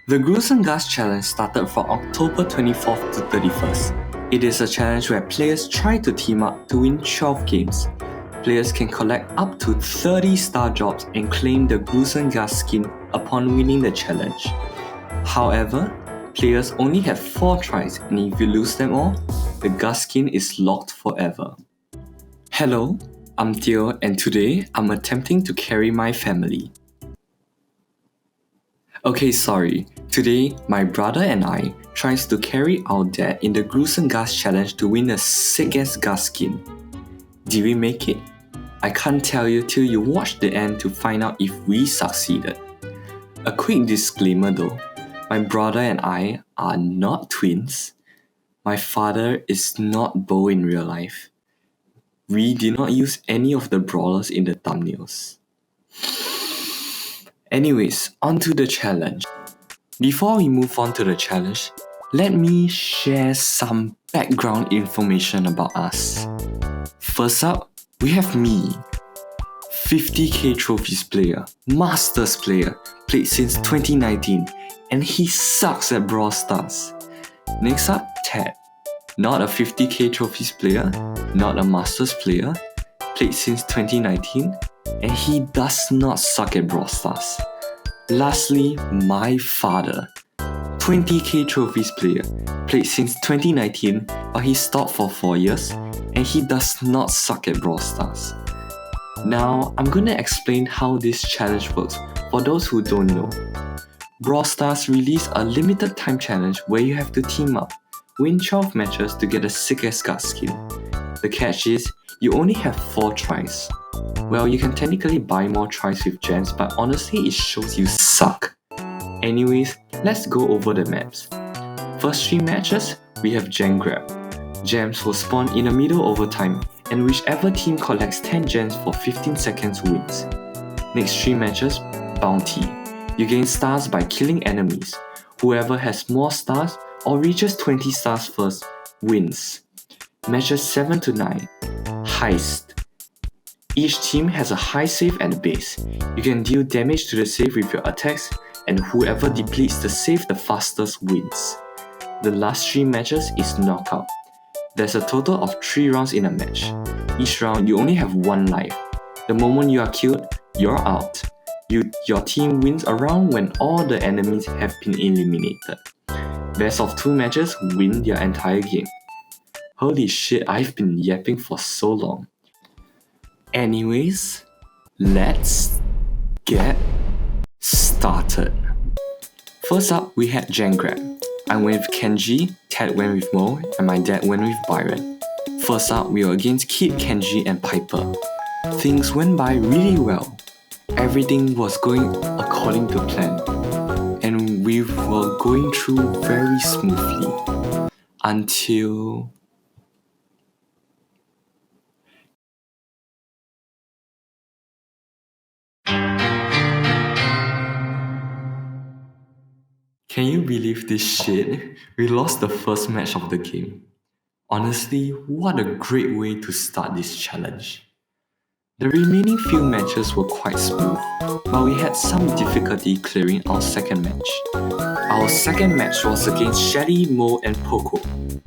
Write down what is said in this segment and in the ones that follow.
The Gruesome Gas Challenge started from October 24th to 31st. It is a challenge where players try to team up to win 12 games. Players can collect up to 30 star jobs and claim the Gruesome Gas skin upon winning the challenge. However, players only have 4 tries, and if you lose them all, the gas skin is locked forever. Hello, I'm Theo, and today I'm attempting to carry my family. Okay, sorry. Today, my brother and I tries to carry our dad in the Gruesome Gas Challenge to win a sick-ass gas skin. Did we make it? I can't tell you till you watch the end to find out if we succeeded. A quick disclaimer though, my brother and I are not twins. My father is not Bo in real life. We did not use any of the brawlers in the thumbnails. Anyways, on to the challenge. Before we move on to the challenge, let me share some background information about us. First up, we have me, 50k trophies player, masters player, played since 2019, and he sucks at Brawl Stars. Next up, Ted, not a 50k trophies player, not a masters player, played since 2019, and he does not suck at Brawl Stars. Lastly, my father, 20k trophies player, played since 2019, but he stopped for 4 years, and he does not suck at Brawl Stars. Now, I'm gonna explain how this challenge works for those who don't know. Brawl Stars released a limited time challenge where you have to team up, win 12 matches to get a sick-ass gas skin. The catch is, you only have 4 tries. Well, you can technically buy more tries with gems, but honestly it shows you suck. Anyways, let's go over the maps. First 3 matches, we have Gem Grab. Gems will spawn in the middle over time, and whichever team collects 10 gems for 15 seconds wins. Next 3 matches, Bounty. You gain stars by killing enemies. Whoever has more stars or reaches 20 stars first wins. Matches 7 to 9, Heist. Each team has a high save at the base. You can deal damage to the save with your attacks, and whoever depletes the save the fastest wins. The last 3 matches is Knockout. There's a total of 3 rounds in a match. Each round you only have 1 life. The moment you are killed, you're out. Your team wins a round when all the enemies have been eliminated. Best of 2 matches win your entire game. Holy shit, I've been yapping for so long. Anyways, let's get started. First up, we had Gen Grab. I went with Kenji, Ted went with Mo, and my dad went with Byron. First up, we were against Kid, Kenji, and Piper. Things went by really well. Everything was going according to plan, and we were going through very smoothly until... Can you believe this shit? We lost the first match of the game. Honestly, what a great way to start this challenge. The remaining few matches were quite smooth, but we had some difficulty clearing our second match. Our second match was against Shelly, Mo, and Poco.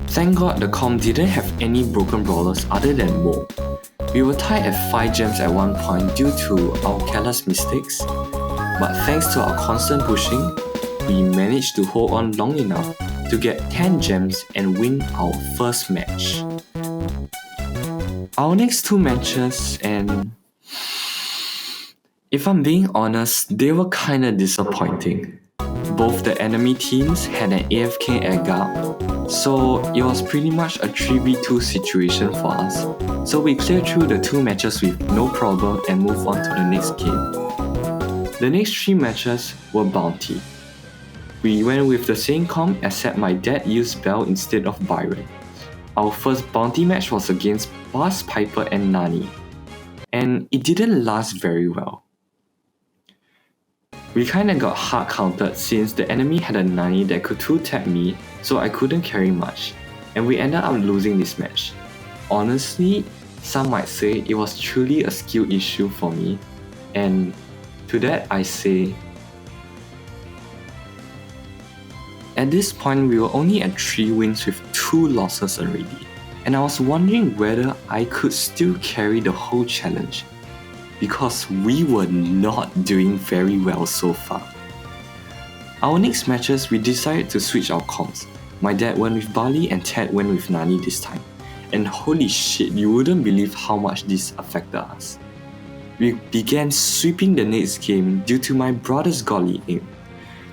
Thank God the comp didn't have any broken brawlers other than Mo. We were tied at 5 gems at one point due to our careless mistakes, but thanks to our constant pushing, we managed to hold on long enough to get 10 gems and win our first match. Our next 2 matches, and if I'm being honest, they were kinda disappointing. Both the enemy teams had an AFK air guard, so it was pretty much a 3v2 situation for us. So we cleared through the 2 matches with no problem and moved on to the next game. The next 3 matches were Bounty. We went with the same comp except my dad used Bell instead of Byron. Our first Bounty match was against Buzz, Piper, and Nani, and it didn't last very well. We kinda got hard countered since the enemy had a Nani that could 2-tap me, so I couldn't carry much, and we ended up losing this match. Honestly, some might say it was truly a skill issue for me, and to that I say, At this point, we were only at 3 wins with 2 losses already, and I was wondering whether I could still carry the whole challenge, because we were not doing very well so far. Our next matches, we decided to switch our comps. My dad went with Bali and Ted went with Nani this time. And holy shit, you wouldn't believe how much this affected us. We began sweeping the next game due to my brother's godly aim.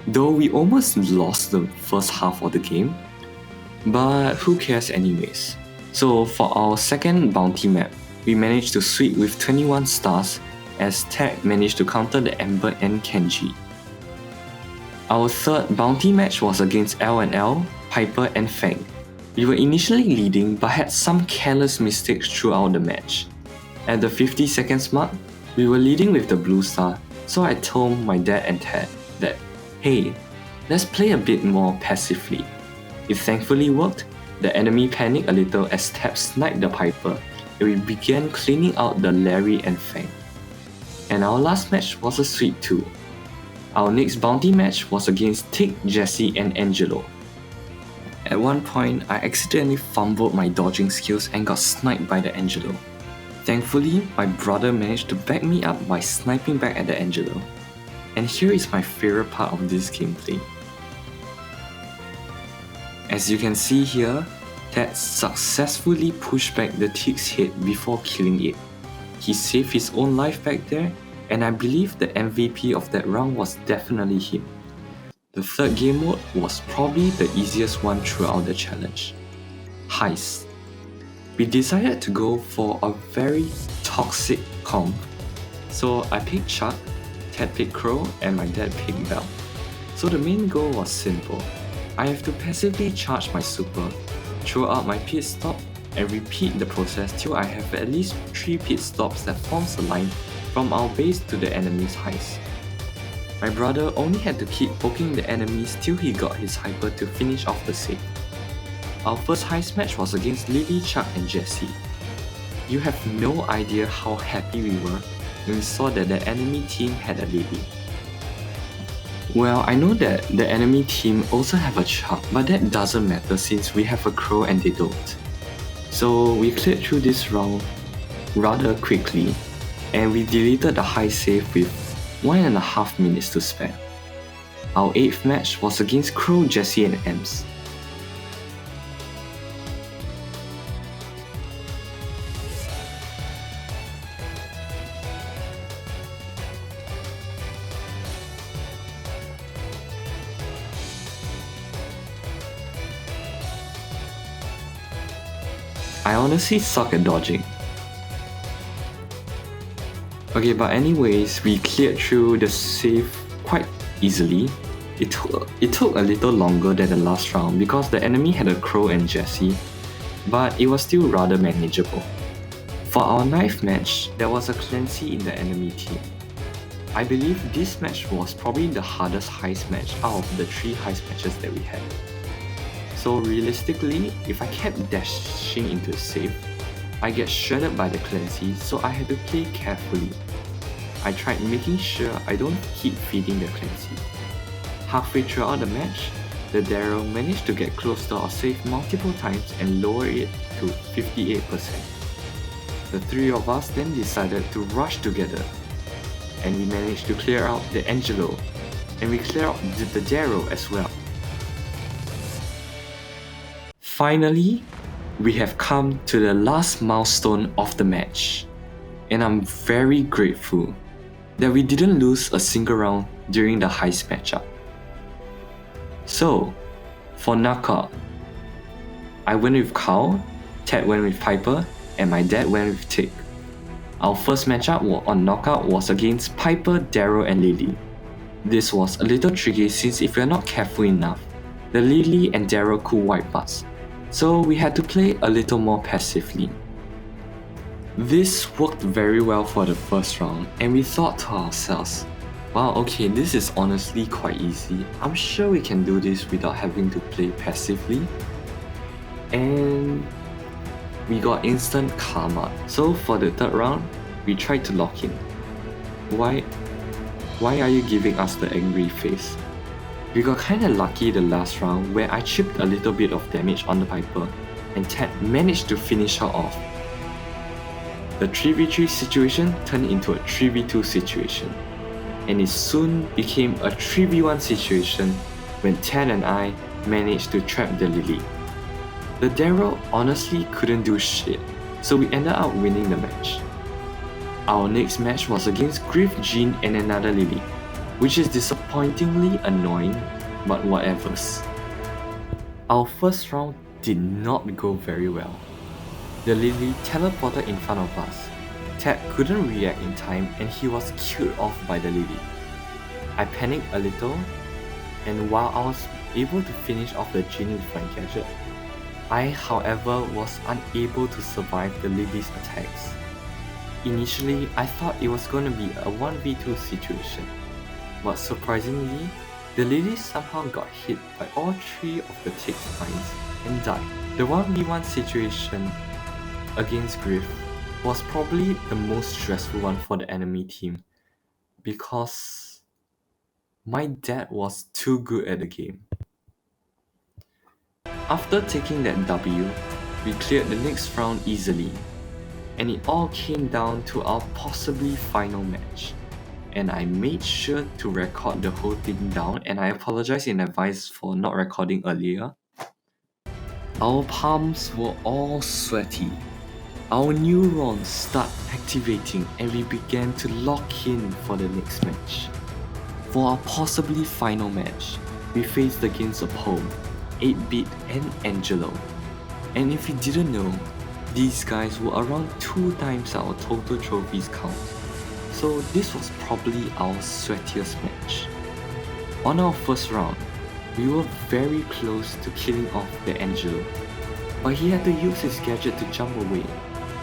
Though we almost lost the first half of the game, but who cares anyways. So for our second bounty map, we managed to sweep with 21 stars as Ted managed to counter the Ember and Kenji. Our third bounty match was against L&L, Piper and Fang. We were initially leading but had some careless mistakes throughout the match. At the 50 seconds mark, we were leading with the blue star, so I told my dad and Ted that, hey, let's play a bit more passively. It thankfully worked. The enemy panicked a little as Ted sniped the Piper, and we began cleaning out the Larry and Fang. And our last match was a sweep too. Our next bounty match was against Tick, Jesse and Angelo. At one point, I accidentally fumbled my dodging skills and got sniped by the Angelo. Thankfully, my brother managed to back me up by sniping back at the Angelo. And here is my favorite part of this gameplay. As you can see here, Ted successfully pushed back the Tick's head before killing it. He saved his own life back there, and I believe the MVP of that round was definitely him. The third game mode was probably the easiest one throughout the challenge. Heist. We decided to go for a very toxic comp. So I picked Chuck, Ted picked Crow, and my dad picked Bell. So the main goal was simple. I have to passively charge my super, throw out my pit stop, and repeat the process till I have at least 3 pit stops that forms a line from our base to the enemy's heist. My brother only had to keep poking the enemies till he got his hyper to finish off the save. Our first heist match was against Lily, Chuck and Jesse. You have no idea how happy we were when we saw that the enemy team had a Lily. Well, I know that the enemy team also have a Chuck, but that doesn't matter since we have a Crow and they don't. So we cleared through this round rather quickly, and we deleted the high save with 1.5 minutes to spare. Our 8th match was against Crow, Jesse and Ems. I honestly suck at dodging. Okay, but anyways, we cleared through the save quite easily. It took a little longer than the last round because the enemy had a Crow and Jesse, but it was still rather manageable. For our 9th match, there was a Clancy in the enemy team. I believe this match was probably the hardest heist match out of the 3 heist matches that we had. So realistically, if I kept dashing into the save, I get shredded by the Clancy, so I had to play carefully. I tried making sure I don't keep feeding the Clancy. Halfway throughout the match, the Daryl managed to get close to our save multiple times and lower it to 58%. The 3 of us then decided to rush together, and we managed to clear out the Angelo, and we cleared out the Daryl as well. Finally, we have come to the last milestone of the match, and I'm very grateful that we didn't lose a single round during the heist matchup. So, for knockout, I went with Carl, Ted went with Piper, and my dad went with Tick. Our first matchup on knockout was against Piper, Daryl and Lily. This was a little tricky since if we are not careful enough, the Lily and Daryl could wipe us. So we had to play a little more passively. This worked very well for the first round, and we thought to ourselves, wow, okay, this is honestly quite easy. I'm sure we can do this without having to play passively. And we got instant karma. So for the third round, we tried to lock in. Why are you giving us the angry face? We got kinda lucky the last round where I chipped a little bit of damage on the Piper and Ted managed to finish her off. The 3v3 situation turned into a 3v2 situation, and it soon became a 3v1 situation when Ted and I managed to trap the Lily. The Daryl honestly couldn't do shit, so we ended up winning the match. Our next match was against Griff, Jean and another Lily, which is disappointingly annoying, but whatevers. Our first round did not go very well. The Lily teleported in front of us. Ted couldn't react in time and he was killed off by the Lily. I panicked a little, and while I was able to finish off the Jean with my gadget, I however was unable to survive the Lily's attacks. Initially, I thought it was gonna be a 1v2 situation, but surprisingly, the Lily somehow got hit by all 3 of the tick spines and died. The 1v1 situation against Griff was probably the most stressful one for the enemy team because my dad was too good at the game. After taking that W, we cleared the next round easily, and it all came down to our possibly final match. And I made sure to record the whole thing down, and I apologize in advance for not recording earlier. Our palms were all sweaty. Our neurons start activating and we began to lock in for the next match. For our possibly final match, we faced against a Poe, 8-Bit and Angelo. And if you didn't know, these guys were around 2 times our total trophies count. So this was probably our sweatiest match. On our first round, we were very close to killing off the Angelo, but he had to use his gadget to jump away.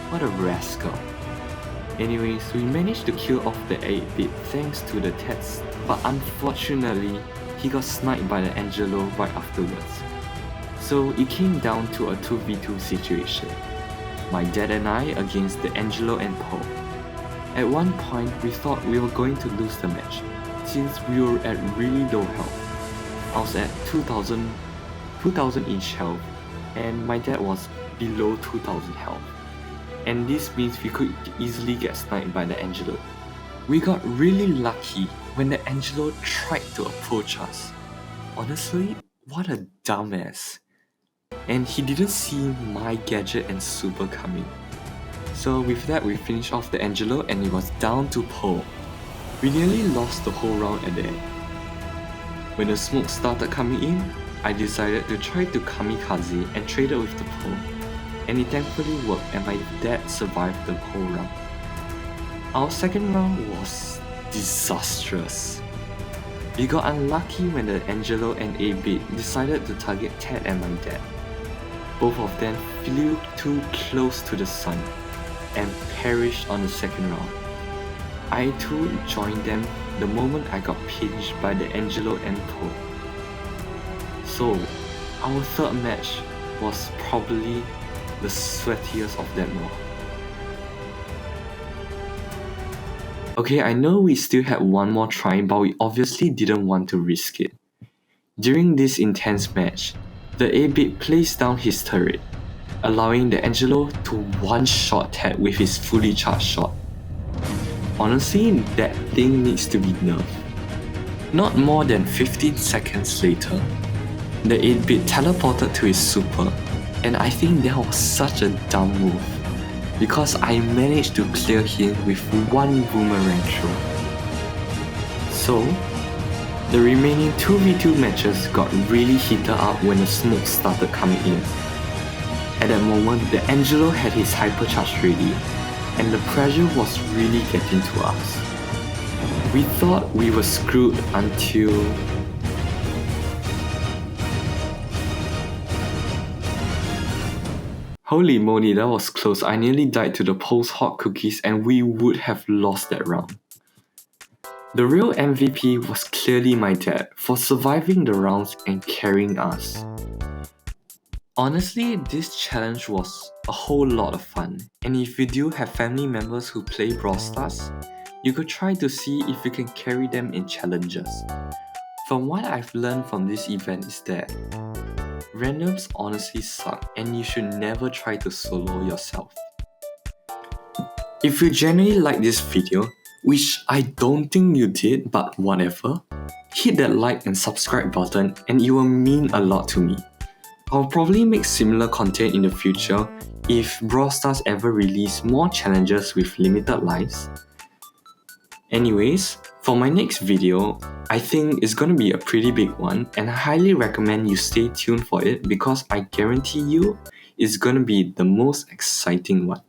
What a rascal. Anyways, we managed to kill off the 8-Bit thanks to the test, but unfortunately, he got sniped by the Angelo right afterwards. So it came down to a 2v2 situation. My dad and I against the Angelo and Poe. At one point, we thought we were going to lose the match, since we were at really low health. I was at 2000 each health, and my dad was below 2000 health. And this means we could easily get sniped by the Angelo. We got really lucky when the Angelo tried to approach us. Honestly, what a dumbass. And he didn't see my gadget and super coming. So with that, we finished off the Angelo and it was down to Poe. We nearly lost the whole round at the end. When the smoke started coming in, I decided to try to kamikaze and traded with the Poe. And it thankfully worked and my dad survived the whole round. Our second round was disastrous. We got unlucky when the Angelo and 8-Bit decided to target Ted and my dad. Both of them flew too close to the sun and perished on the second round. I too joined them the moment I got pinched by the Angelo and Poe. So, our third match was probably the sweatiest of them all. Okay, I know we still had one more try, but we obviously didn't want to risk it. During this intense match, the 8-Bit placed down his turret, allowing the Angelo to one-shot Ted with his fully charged shot. Honestly, that thing needs to be nerfed. Not more than 15 seconds later, the 8-Bit teleported to his super, and I think that was such a dumb move, because I managed to clear him with one boomerang throw. So, the remaining 2v2 matches got really heated up when the smoke started coming in. At that moment, the Angelo had his hypercharge ready, and the pressure was really getting to us. We thought we were screwed until... Holy moly, that was close. I nearly died to the Poe's hot cookies and we would have lost that round. The real MVP was clearly my dad for surviving the rounds and carrying us. Honestly, this challenge was a whole lot of fun, and if you do have family members who play Brawl Stars, you could try to see if you can carry them in challenges. From what I've learned from this event is that randoms honestly suck and you should never try to solo yourself. If you genuinely like this video, which I don't think you did, but whatever, hit that like and subscribe button and it will mean a lot to me. I'll probably make similar content in the future if Brawl Stars ever release more challenges with limited lives. Anyways, for my next video, I think it's gonna be a pretty big one and I highly recommend you stay tuned for it because I guarantee you it's gonna be the most exciting one.